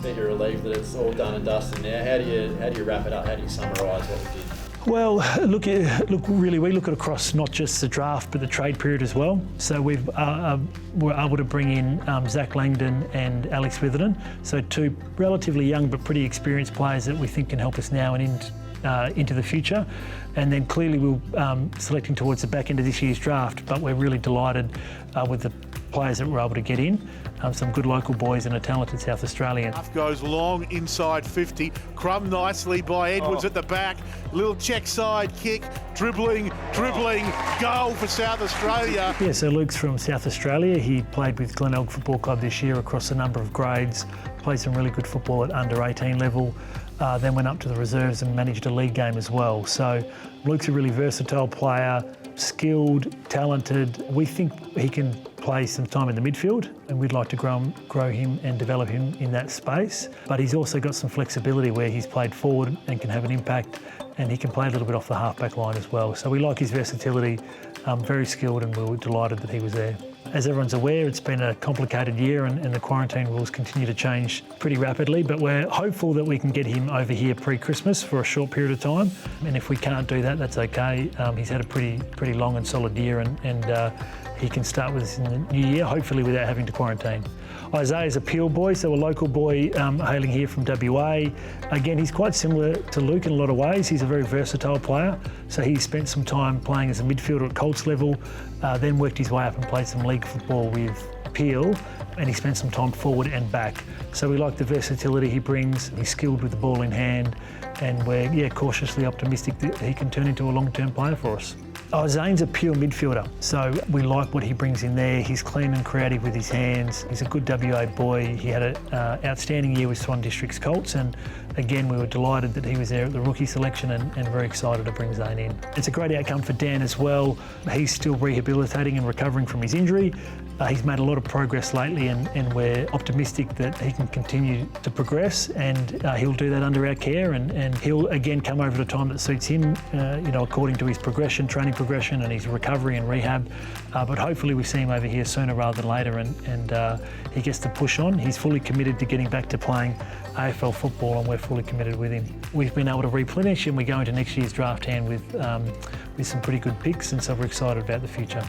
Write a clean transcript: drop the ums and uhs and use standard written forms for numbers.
bet you're relieved that it's all done and dusted now. How do you wrap it up? How do you summarise what we did? Well, really, we look at across not just the draft but the trade period as well. So we're able to bring in Zach Langdon and Alex Witherden, so two relatively young but pretty experienced players that we think can help us now and into the future. And then clearly we're selecting towards the back end of this year's draft, but we're really delighted with the players that we're able to get in. Some good local boys and a talented South Australian. Half goes long inside 50, crumbed nicely by Edwards at the back. Little check side kick, dribbling, goal for South Australia. Yeah, so Luke's from South Australia. He played with Glenelg Football Club this year across a number of grades, played some really good football at under 18 level, then went up to the reserves and managed a league game as well. So Luke's a really versatile player, skilled, talented. We think he can play some time in the midfield, and we'd like to grow him and develop him in that space. But he's also got some flexibility where he's played forward and can have an impact, and he can play a little bit off the half-back line as well. So we like his versatility, very skilled, and we were delighted that he was there. As everyone's aware, it's been a complicated year and the quarantine rules continue to change pretty rapidly, but we're hopeful that we can get him over here pre-Christmas for a short period of time. And if we can't do that, that's okay. He's had a pretty long and solid year, and he can start with us in the new year, hopefully without having to quarantine. Isaiah's a Peel boy, so a local boy hailing here from WA. Again, he's quite similar to Luke in a lot of ways. He's a very versatile player. So he spent some time playing as a midfielder at Colts level, then worked his way up and played some league football with Peel, and he spent some time forward and back. So we like the versatility he brings. He's skilled with the ball in hand, and we're cautiously optimistic that he can turn into a long-term player for us. Zane's a pure midfielder, so we like what he brings in there. He's clean and creative with his hands. He's a good WA boy. He had an outstanding year with Swan District's Colts, and again, we were delighted that he was there at the rookie selection and very excited to bring Zane in. It's a great outcome for Dan as well. He's still rehabilitating and recovering from his injury. He's made a lot of progress lately, and we're optimistic that he can continue to progress, and he'll do that under our care, and he'll again come over at a time that suits him, according to his training progression and his recovery and rehab. But hopefully we see him over here sooner rather than later, and he gets to push on. He's fully committed to getting back to playing AFL football, and we're fully committed with him. We've been able to replenish, and we go into next year's draft hand with some pretty good picks, and so we're excited about the future.